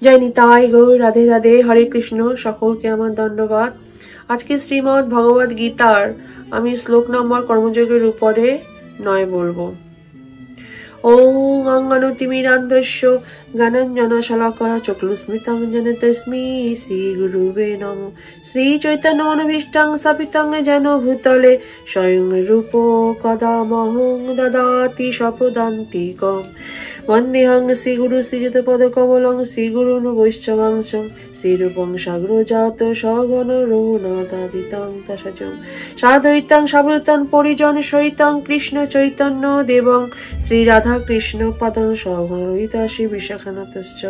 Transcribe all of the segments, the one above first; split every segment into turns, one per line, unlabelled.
জয় নিতাই গৌর, রাধে রাধে, হরে কৃষ্ণ। সকলকে আমার ধন্যবাদ। আজকে শ্রীমদ্ ভগবদ গীতার আমি শ্লোক নম্বর কর্মযোগের উপরে 9 বলবো। ওং অঙ্গনতিমিরান্ধস্য জ্ঞানাঞ্জনশলাকয়া চক্ষুস্মিতং তস্मै শ্রী গুরুবে নমঃ। শ্রী চৈতন্য মনোভীষ্টং স্থাপিতং যেন ভূতলে স্বয়ং রূপ কদা মহং দদাতি স্বপদান্তিকম। বন্দেহং শ্রী গুরু শ্রীযুত পদ কমলং শ্রী গুরুন বৈষ্ণবাংশ শ্রীরূপং সাগ্রজাত সগণ রঘুনাথাদিতং তসজং সাদ্বৈতং সাবধূতং পরিজন সহিতং কৃষ্ণ চৈতন্য দেবং শ্রী রাধা কৃষ্ণ পদং সগণ শ্রী বিশাখানাথশ্চ।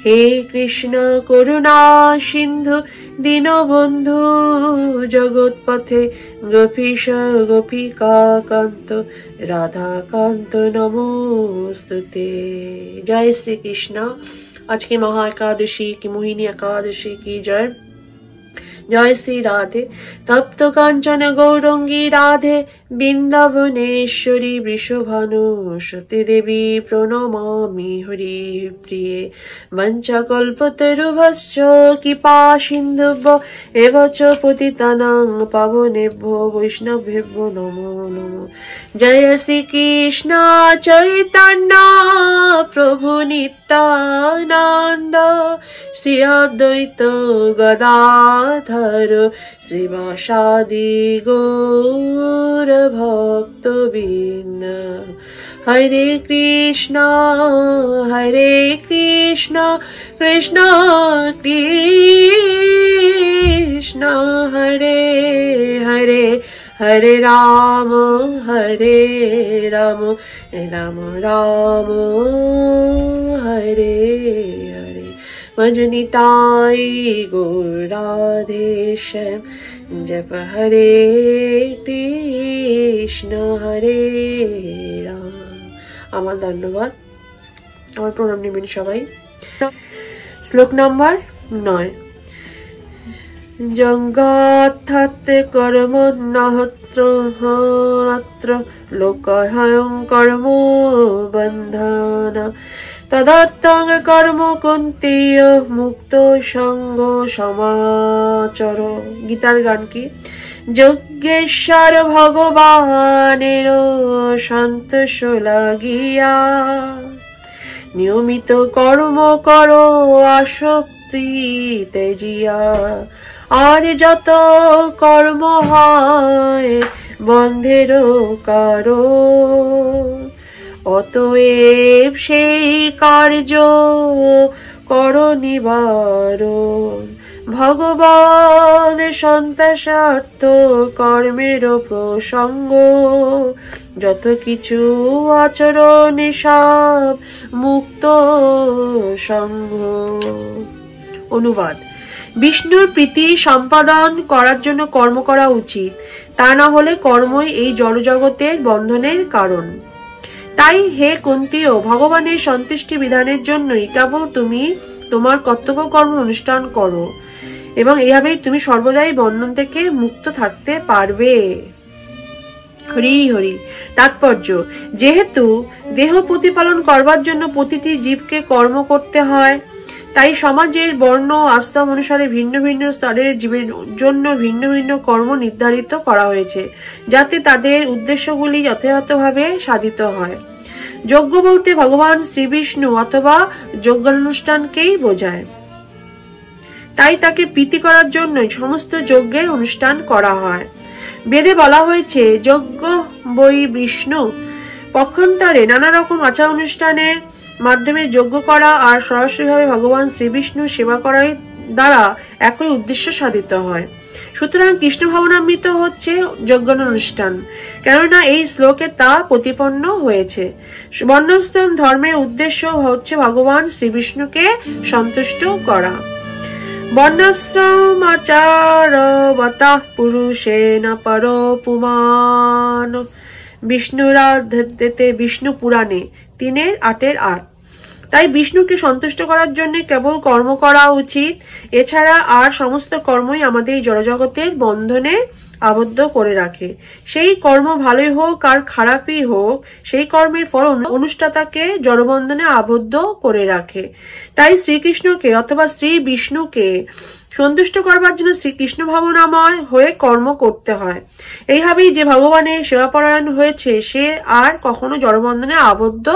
হে কৃষ্ণ করুণা সিন্ধু দীনবন্ধু জগৎপথে গোপীশ গোপিকা কান্ত রাধাকান্ত নমস্তুতে। জয় শ্রী কৃষ্ণ। আজকে মহা একাদশী কি মোহিনী একাদশী কি জয়। জয় শ্রী রাধে। তপ্ত কাঞ্চন গৌরঙ্গী রাধে বৃন্দাবনেশ্বরী বৃষভানু সতী দেবী প্রণমামি হরি প্রিয়ে। বঞ্চকল্পতরুভশ্চ কৃপা সিন্ধুভ্য এব চ পতিতানাং পাবনেভ্যো বৈষ্ণবেভ্যো নমো নমঃ। জয় শ্রী কৃষ্ণ চৈতন্য প্রভু নিত্যানন্দ শ্রী অদ্বৈত গদাধর শ্রীবাসাদি গৌর ভক্তবৃন্দ। হরে কৃষ্ণ কৃষ্ণ কৃষ্ণ হরে হরে হরে রাম রাম রাম হরে হরে। মজনিতাই গৌর রাধে শ্যাম জপ হরে কৃষ্ণ হরে রাম। আমার ধন্যবাদ, আমার প্রণাম নেবেন সবাই। শ্লোক নাম্বার 9। জঙ্গাত্থাৎ কর্ম নাহত্র লোকাহং কর্ম বন্ধনা তদর্থং কর্ম কুন্তেয় মুক্ত সঙ্গ সমাচর। গীতার গান কি? যজ্ঞেশ্বর ভগবানের সন্তোষ লাগিয়া নিয়মিত কর্ম করো আসক্তি তেজিয়া। আর যত কর্ম হয় বন্ধের কারণ অতএব সেই কার্য কর নিবারণ। ভগবান সন্তাসার্থ কর্মের প্রসঙ্গ যত কিছু আচরণ সব মুক্ত সঙ্গ। অনুবাদ: বিষ্ণুর প্রীতি সম্পাদন করার জন্য কর্ম করা উচিত, তা না হলে কর্মই এই জড়জগতের বন্ধনের কারণ। তাই হে কুন্তীয়, ভগবানের সন্তুষ্টি বিধানের জন্যই কেবল তুমি তোমার কর্তব্য কর্ম অনুষ্ঠান করো এবং এভাবেই তুমি সর্বদাই বন্ধন থেকে মুক্ত থাকতে পারবে। হরি হরি। তাৎপর্য: যেহেতু দেহ প্রতিপালন করবার জন্য প্রতিটি জীবকে কর্ম করতে হয়, তাই সমাজের বর্ণ আশ্রম অনুসারে ভিন্ন ভিন্ন স্তরের জীবের জন্য ভিন্ন ভিন্ন কর্ম নির্ধারিত করা হয়েছে, যাতে তাদের উদ্দেশ্যগুলি যথাযথভাবে সাধিত হয়। যজ্ঞ বলতে ভগবান শ্রী বিষ্ণু অথবা যজ্ঞানুষ্ঠানকেই বোঝায়। তাই তাকে প্রীতি করার জন্যই সমস্ত যজ্ঞের অনুষ্ঠান করা হয়। বেদে বলা হয়েছে যজ্ঞ বৈ বিষ্ণু। পক্ষান্তরে নানা রকম আচার অনুষ্ঠানের মাধ্যমে যজ্ঞ করা আর সরাসরিভাবে ভগবান শ্রীবিষ্ণুর সেবা করার দ্বারা একই উদ্দেশ্য সাধিত হয়। সুতরাং কৃষ্ণ ভাবনামৃত হচ্ছে যজ্ঞানুষ্ঠান, কেননা এই শ্লোকে তা প্রতিপন্ন হয়েছে। বর্ণাশ্রম ধর্মের উদ্দেশ্য হচ্ছে ভগবান শ্রীবিষ্ণুকে সন্তুষ্ট করা। বর্ণাশ্রমাচারবতা পুরুষেণ পরো পুমান। বিষ্ণুরাধ্যতে বিষ্ণু পুরাণে 3:8। তাই বিষ্ণুকে সন্তুষ্ট করার জন্য কেবল কর্ম করা উচিত, এছাড়া আর সমস্ত কর্মই আমাদের জড়জগতের বন্ধনে আবদ্ধ করে রাখে। সেই কর্ম ভালোই হোক আর খারাপই হোক, সেই কর্মের ফল অনুষ্ঠাতাকে জড়বন্ধনে আবদ্ধ করে রাখে। তাই শ্রীকৃষ্ণকে অথবা শ্রী বিষ্ণুকে সন্তুষ্ট করবার জন্য শ্রীকৃষ্ণ ভাবনাময় হয়ে কর্ম করতে হয়। এইভাবেই যে ভগবানের সেবাপরায়ণ হয়েছে সে আর কখনো জড়বন্ধনে আবদ্ধ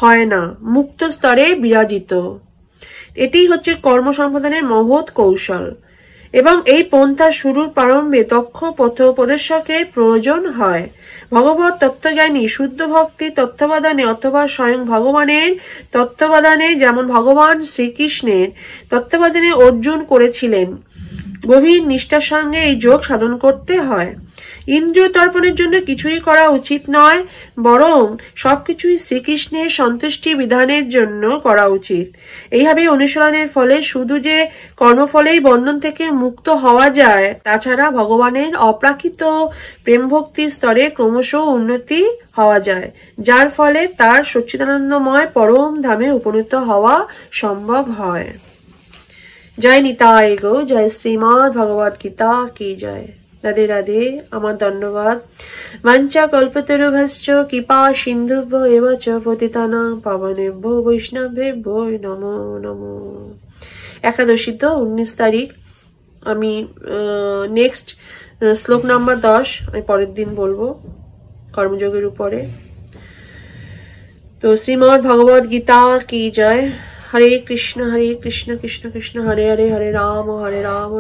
হয় না, মুক্ত স্তরে বিরাজিত। এটি হচ্ছে কর্ম সম্পাদনের মহৎ কৌশল। এবং এই পন্থা শুরুর প্রারম্ভে দক্ষ পথোপদেশকের প্রয়োজন হয়। ভগবত তত্ত্বজ্ঞানী শুদ্ধ ভক্তি তত্ত্বাবধানে অথবা স্বয়ং ভগবানের তত্ত্বাবধানে, যেমন ভগবান শ্রীকৃষ্ণের তত্ত্বাবধানে অর্জুন করেছিলেন, গভীর নিষ্ঠার সঙ্গে এই যোগ সাধন করতে হয়। ইন্দ্রিয় তর্পণের জন্য কিছুই করা উচিত নয়, বরং সবকিছুই শ্রীকৃষ্ণের সন্তুষ্টি বিধানের জন্য করা উচিত। এইভাবে অনুশীলনের ফলে শুধু যে কর্মফলেই বন্ধন থেকে মুক্ত হওয়া যায়, তাছাড়া ভগবানের অপ্রাকৃত প্রেম ভক্তি স্তরে ক্রমশ উন্নতি হওয়া যায়, যার ফলে তার সচ্চিদানন্দময় পরম ধামে উপনীত হওয়া সম্ভব হয়। জয় নিতাই গো, জয় শ্রীমদ্ ভগবদ গীতা কি জয়। রাধে রাধে, আমার ধন্যবাদ। বাঞ্ছা কল্পতরুভ্যশ্চ কৃপা সিন্ধুভ্য এব চ পতিতানাং পাবনেভ্যো বৈষ্ণবেভ্যো নমো নমো। একাদশী তো 19 তারিখ, আমি নেক্সট শ্লোক নাম্বার 10 আমি পরের দিন বলবো কর্মযোগের উপরে। তো শ্রীমদ্ ভগবদ গীতা কি জয়। হরে কৃষ্ণ কৃষ্ণ কৃষ্ণ হরে হরে, হরে রাম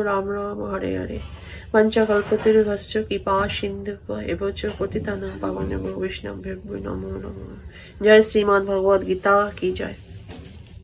রাম রাম হরে হরে। পঞ্চকল্পতরুভ্যশ্চ কৃপা সিন্ধুভ্য এব চ পতিতানাং পাবনেভ্যো বৈষ্ণবেভ্যো নমো নমঃ। জয় শ্রীমদ্ ভগবদ গীতা কি জয়।